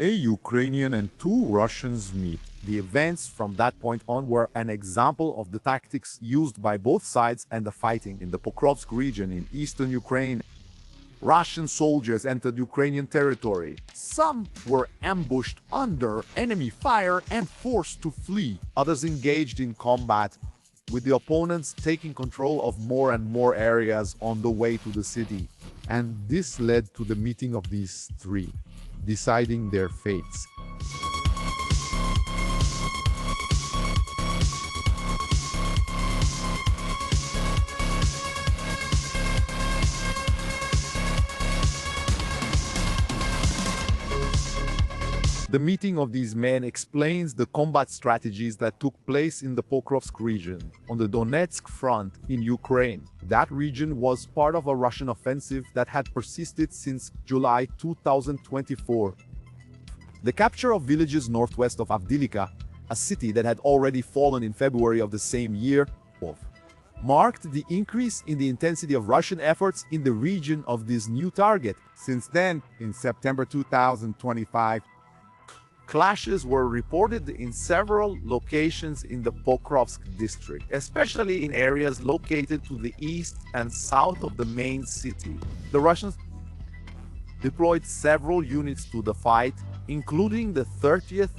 A Ukrainian and two Russians meet. The events from that point on were an example of the tactics used by both sides and the fighting in the Pokrovsk region in eastern Ukraine. Russian soldiers entered Ukrainian territory. Some were ambushed under enemy fire and forced to flee. Others engaged in combat, with the opponents taking control of more and more areas on the way to the city. And this led to the meeting of these three, deciding their fates. The meeting of these men explains the combat strategies that took place in the Pokrovsk region, on the Donetsk front in Ukraine. That region was part of a Russian offensive that had persisted since July 2024. The capture of villages northwest of Avdiivka, a city that had already fallen in February of the same year, marked the increase in the intensity of Russian efforts in the region of this new target. Since then, in September 2025, clashes were reported in several locations in the Pokrovsk district, especially in areas located to the east and south of the main city. The Russians deployed several units to the fight, including the 30th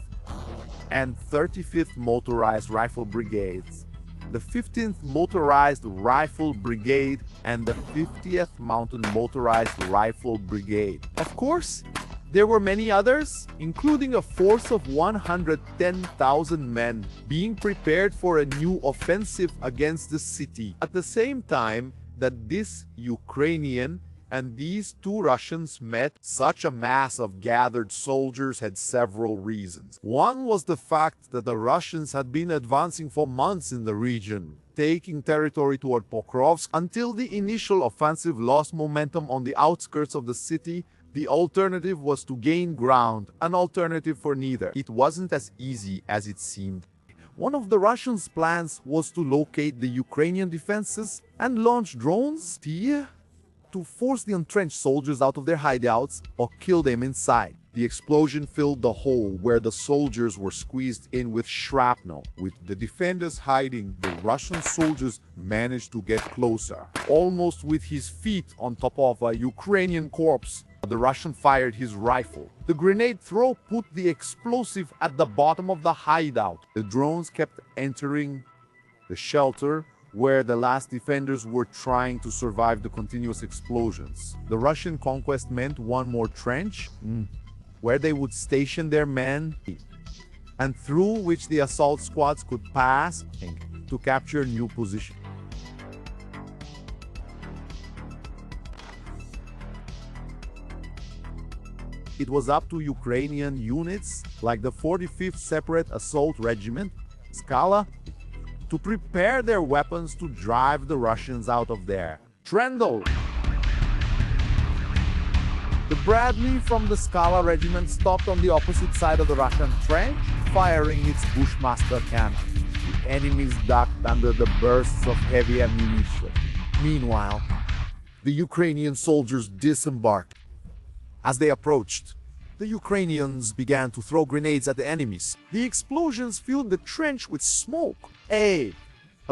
and 35th Motorized Rifle Brigades, the 15th Motorized Rifle Brigade, and the 50th Mountain Motorized Rifle Brigade. Of course, there were many others, including a force of 110,000 men being prepared for a new offensive against the city. At the same time that this Ukrainian and these two Russians met, such a mass of gathered soldiers had several reasons. One was the fact that the Russians had been advancing for months in the region, taking territory toward Pokrovsk until the initial offensive lost momentum on the outskirts of the city. The alternative was to gain ground, an alternative for neither. It wasn't as easy as it seemed. One of the Russians' plans was to locate the Ukrainian defenses and launch drones to force the entrenched soldiers out of their hideouts or kill them inside. The explosion filled the hole where the soldiers were squeezed in with shrapnel. With the defenders hiding, the Russian soldiers managed to get closer. Almost with his feet on top of a Ukrainian corpse, the Russian fired his rifle. The grenade throw put the explosive at the bottom of the hideout. The drones kept entering the shelter where the last defenders were trying to survive the continuous explosions. The Russian conquest meant one more trench, where they would station their men, and through which the assault squads could pass to capture new positions. It was up to Ukrainian units like the 45th Separate Assault Regiment, Skala, to prepare their weapons to drive the Russians out of there. Trendle! The Bradley from the Skala regiment stopped on the opposite side of the Russian trench, firing its Bushmaster cannon. The enemies ducked under the bursts of heavy ammunition. Meanwhile, the Ukrainian soldiers disembarked. As they approached, the Ukrainians began to throw grenades at the enemies. The explosions filled the trench with smoke. A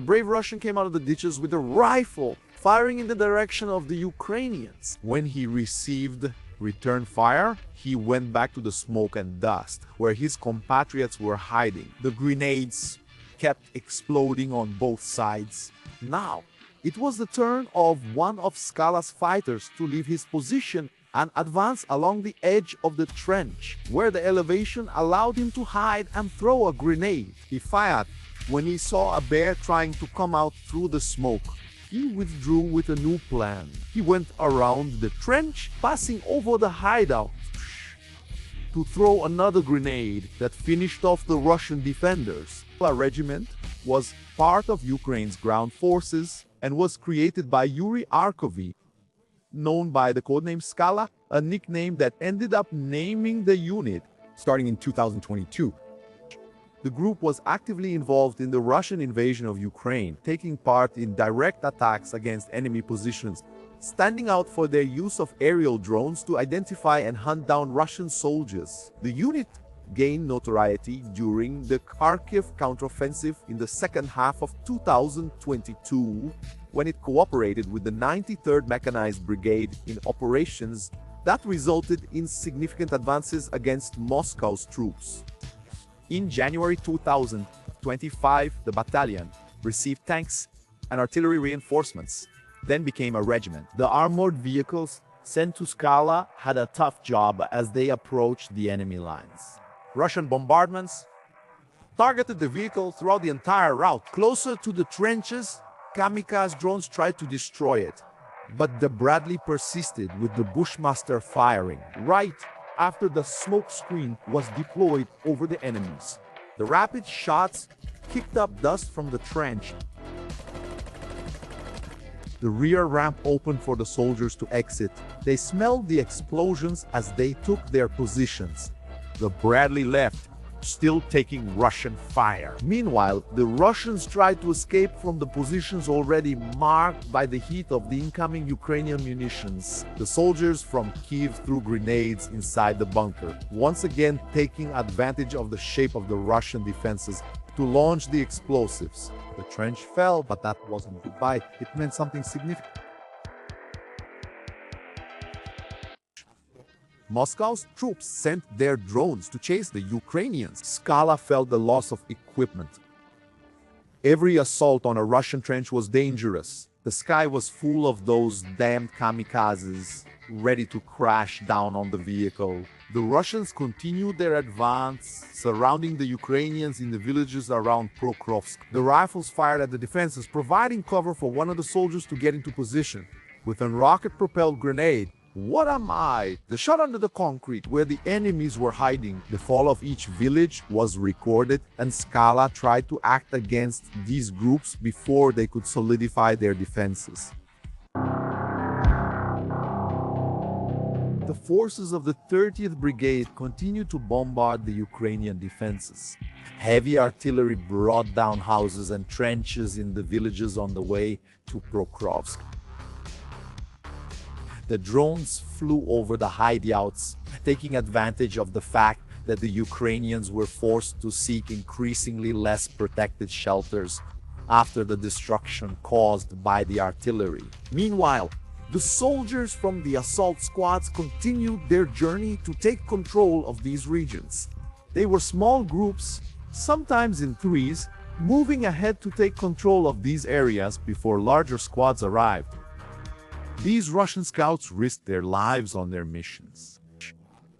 brave Russian came out of the ditches with a rifle, firing in the direction of the Ukrainians. When he received return fire, he went back to the smoke and dust, where his compatriots were hiding. The grenades kept exploding on both sides. Now, it was the turn of one of Skala's fighters to leave his position and advance along the edge of the trench, where the elevation allowed him to hide and throw a grenade. He fired when he saw a bear trying to come out through the smoke. He withdrew with a new plan. He went around the trench, passing over the hideout, to throw another grenade that finished off the Russian defenders. The regiment was part of Ukraine's ground forces and was created by Yuri Arkovy, known by the codename Skala, a nickname that ended up naming the unit. Starting in 2022, the group was actively involved in the Russian invasion of Ukraine, taking part in direct attacks against enemy positions. standing out for their use of aerial drones to identify and hunt down Russian soldiers. The unit gained notoriety during the Kharkiv counteroffensive in the second half of 2022, when it cooperated with the 93rd Mechanized Brigade in operations that resulted in significant advances against Moscow's troops. In January 2025, the battalion received tanks and artillery reinforcements, then became a regiment. The armored vehicles sent to Skala had a tough job as they approached the enemy lines. Russian bombardments targeted the vehicle throughout the entire route. Closer to the trenches, kamikaze drones tried to destroy it, but the Bradley persisted with the Bushmaster firing right after the smoke screen was deployed over the enemies. The rapid shots kicked up dust from the trench. The rear ramp opened for the soldiers to exit. They smelled the explosions as they took their positions. The Bradley left, still taking Russian fire. Meanwhile, the Russians tried to escape from the positions already marked by the heat of the incoming Ukrainian munitions. The soldiers from Kiev threw grenades inside the bunker, once again taking advantage of the shape of the Russian defenses to launch the explosives. The trench fell, but that wasn't goodbye. It meant something significant. Moscow's troops sent their drones to chase the Ukrainians. Skala felt the loss of equipment. Every assault on a Russian trench was dangerous. The sky was full of those damned kamikazes, ready to crash down on the vehicle. The Russians continued their advance, surrounding the Ukrainians in the villages around Pokrovsk. The rifles fired at the defenses, providing cover for one of the soldiers to get into position. With a rocket-propelled grenade, what am I? The shot under the concrete where the enemies were hiding. The fall of each village was recorded, and Skala tried to act against these groups before they could solidify their defenses. The forces of the 30th Brigade continued to bombard the Ukrainian defenses. Heavy artillery brought down houses and trenches in the villages on the way to Pokrovsk. The drones flew over the hideouts, taking advantage of the fact that the Ukrainians were forced to seek increasingly less protected shelters after the destruction caused by the artillery. Meanwhile, the soldiers from the assault squads continued their journey to take control of these regions. They were small groups, sometimes in threes, moving ahead to take control of these areas before larger squads arrived. These Russian scouts risked their lives on their missions.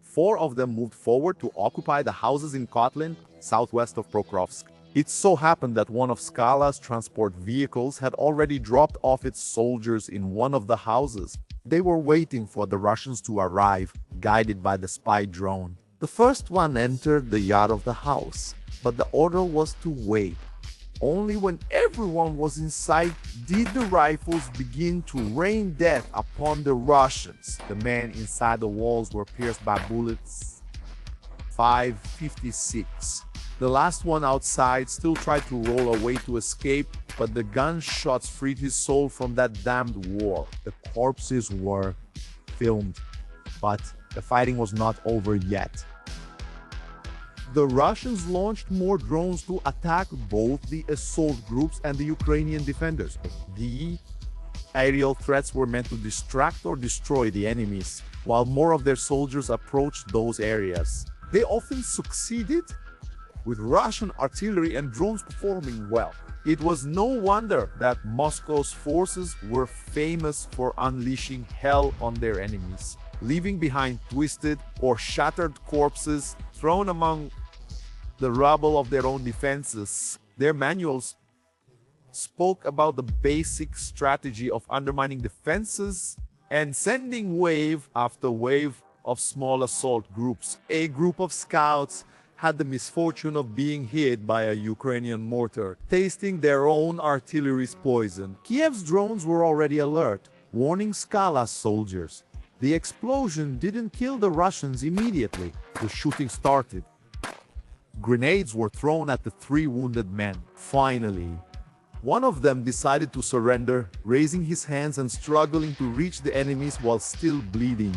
4 of them moved forward to occupy the houses in Kotlin, southwest of Pokrovsk. It so happened that one of Skala's transport vehicles had already dropped off its soldiers in one of the houses. They were waiting for the Russians to arrive, guided by the spy drone. The first one entered the yard of the house, but the order was to wait. Only when everyone was in sight did the rifles begin to rain death upon the Russians. The men inside the walls were pierced by bullets. 556. The last one outside still tried to roll away to escape, but the gunshots freed his soul from that damned war. The corpses were filmed, but the fighting was not over yet. The Russians launched more drones to attack both the assault groups and the Ukrainian defenders. The aerial threats were meant to distract or destroy the enemies, while more of their soldiers approached those areas. They often succeeded, with Russian artillery and drones performing well. It was no wonder that Moscow's forces were famous for unleashing hell on their enemies, leaving behind twisted or shattered corpses thrown among the rubble of their own defenses. Their manuals spoke about the basic strategy of undermining defenses and sending wave after wave of small assault groups. A group of scouts had the misfortune of being hit by a Ukrainian mortar, tasting their own artillery's poison. Kiev's drones were already alert, warning Skala's soldiers. The explosion didn't kill the Russians immediately. The shooting started. Grenades were thrown at the 3 wounded men. Finally, One of them decided to surrender, raising his hands and struggling to reach the enemies while still bleeding.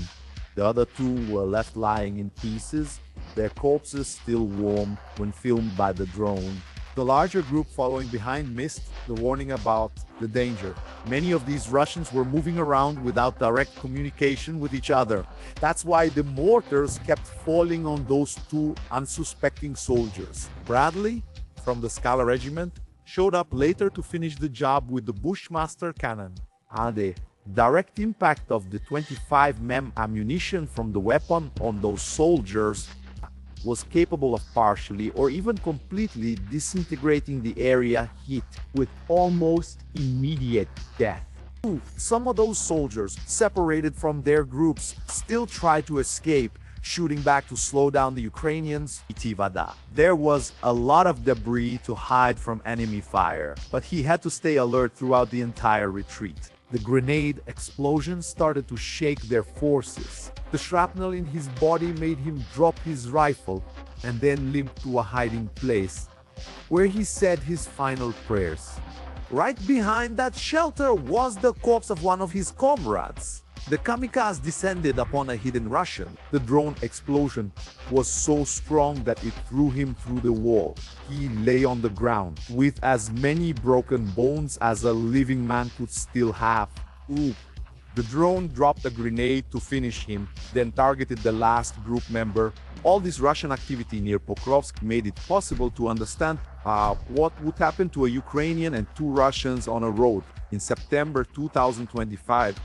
The other two were left lying in pieces, their corpses still warm when filmed by the drone. The larger group following behind missed the warning about the danger. Many of these Russians were moving around without direct communication with each other. That's why the mortars kept falling on those two unsuspecting soldiers. Bradley, from the Skala Regiment, showed up later to finish the job with the Bushmaster cannon. The direct impact of the 25 mm ammunition from the weapon on those soldiers was capable of partially or even completely disintegrating the area hit with almost immediate death. Some of those soldiers, separated from their groups, still tried to escape, shooting back to slow down the Ukrainians. There was a lot of debris to hide from enemy fire, but he had to stay alert throughout the entire retreat. The grenade explosion started to shake their forces. The shrapnel in his body made him drop his rifle and then limp to a hiding place, where he said his final prayers. Right behind that shelter was the corpse of one of his comrades. The kamikaze descended upon a hidden Russian. The drone explosion was so strong that it threw him through the wall. He lay on the ground with as many broken bones as a living man could still have. The drone dropped a grenade to finish him, then targeted the last group member. All this Russian activity near Pokrovsk made it possible to understand what would happen to a Ukrainian and two Russians on a road in September 2025.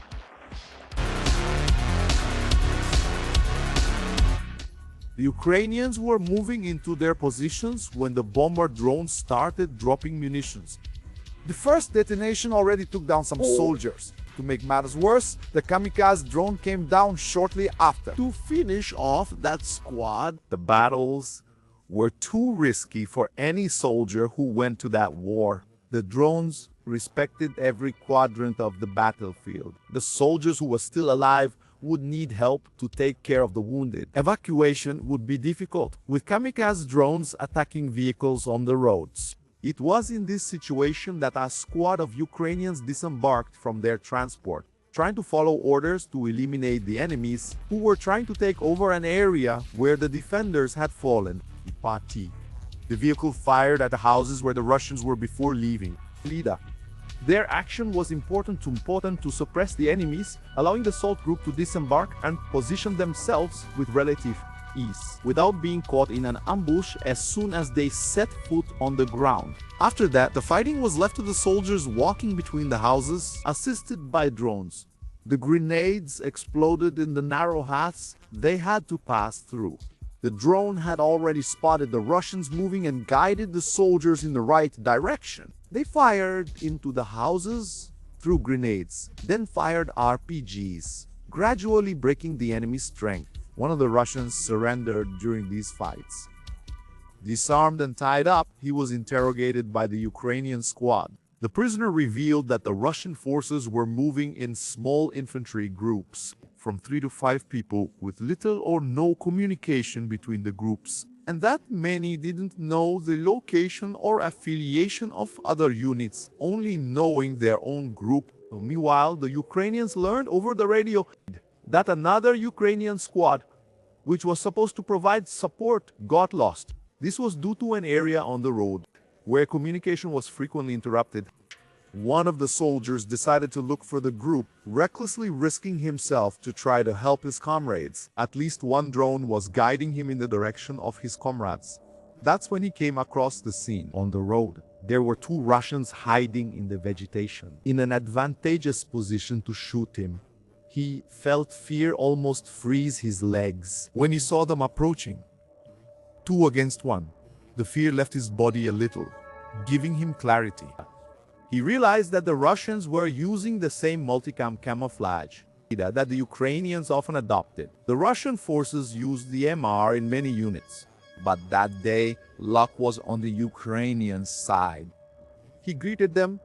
The Ukrainians were moving into their positions when the bomber drones started dropping munitions. The first detonation already took down some soldiers. To make matters worse, the kamikaze drone came down shortly after. To finish off that squad, the battles were too risky for any soldier who went to that war. The drones respected every quadrant of the battlefield. The soldiers who were still alive would need help to take care of the wounded. Evacuation would be difficult, with kamikaze drones attacking vehicles on the roads. It was in this situation that a squad of Ukrainians disembarked from their transport, trying to follow orders to eliminate the enemies who were trying to take over an area where the defenders had fallen. The vehicle fired at the houses where the Russians were before leaving. Their action was important to suppress the enemies, allowing the assault group to disembark and position themselves with relative ease, without being caught in an ambush as soon as they set foot on the ground. After that, the fighting was left to the soldiers walking between the houses, assisted by drones. The grenades exploded in the narrow paths they had to pass through. The drone had already spotted the Russians moving and guided the soldiers in the right direction. They fired into the houses through grenades, then fired RPGs, gradually breaking the enemy's strength. One of the Russians surrendered during these fights. Disarmed and tied up, he was interrogated by the Ukrainian squad. The prisoner revealed that the Russian forces were moving in small infantry groups, from 3 to 5 people, with little or no communication between the groups, and that many didn't know the location or affiliation of other units, only knowing their own group. Meanwhile, the Ukrainians learned over the radio that another Ukrainian squad, which was supposed to provide support, got lost. This was due to an area on the road where communication was frequently interrupted. One of the soldiers decided to look for the group, recklessly risking himself to try to help his comrades. At least one drone was guiding him in the direction of his comrades. That's when he came across the scene. On the road, there were 2 Russians hiding in the vegetation, in an advantageous position to shoot him. He felt fear almost freeze his legs when he saw them approaching. 2 against 1. The fear left his body a little, giving him clarity. He realized that the Russians were using the same multicam camouflage that the Ukrainians often adopted. The Russian forces used the MR in many units, but that day, luck was on the Ukrainian side. He greeted them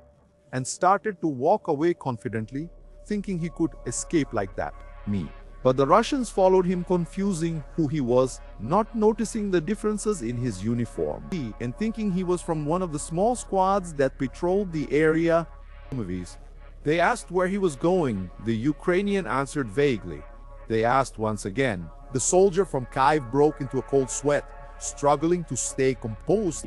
and started to walk away confidently, thinking he could escape like that. But the Russians followed him, confusing who he was, not noticing the differences in his uniform, and thinking he was from one of the small squads that patrolled the area. They asked where he was going. The Ukrainian answered vaguely. They asked once again. The soldier from Kyiv broke into a cold sweat, struggling to stay composed.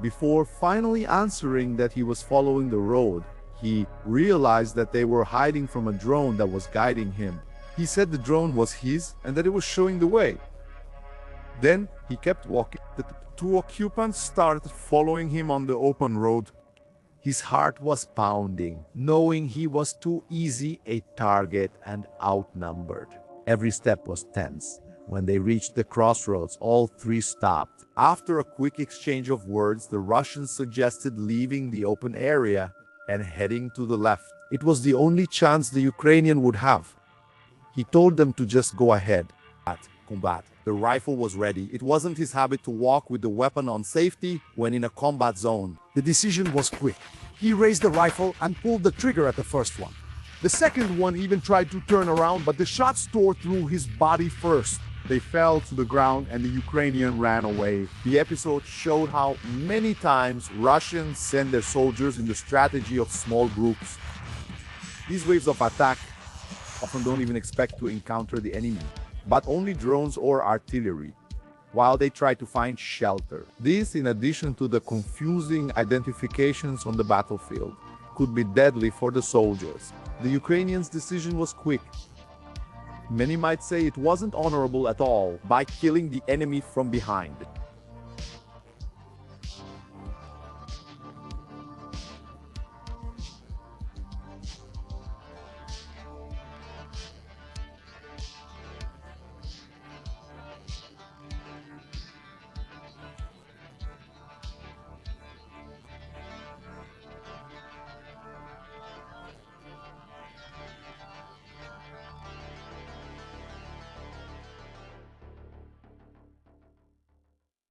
Before finally answering that he was following the road, he realized that they were hiding from a drone that was guiding him. He said the drone was his and that it was showing the way. Then he kept walking. The two occupants started following him on the open road. His heart was pounding, knowing he was too easy a target and outnumbered. Every step was tense. When they reached the crossroads, all three stopped. After a quick exchange of words, the Russians suggested leaving the open area and heading to the left. It was the only chance the Ukrainian would have. He told them to just go ahead. Combat. The rifle was ready. It wasn't his habit to walk with the weapon on safety when in a combat zone. The decision was quick. He raised the rifle and pulled the trigger at the first one. The second one even tried to turn around, but the shots tore through his body first. They fell to the ground and the Ukrainian ran away. The episode showed how many times Russians send their soldiers in the strategy of small groups. These waves of attack often don't even expect to encounter the enemy, but only drones or artillery, while they try to find shelter. This, in addition to the confusing identifications on the battlefield, could be deadly for the soldiers. The Ukrainians' decision was quick. Many might say it wasn't honorable at all by killing the enemy from behind.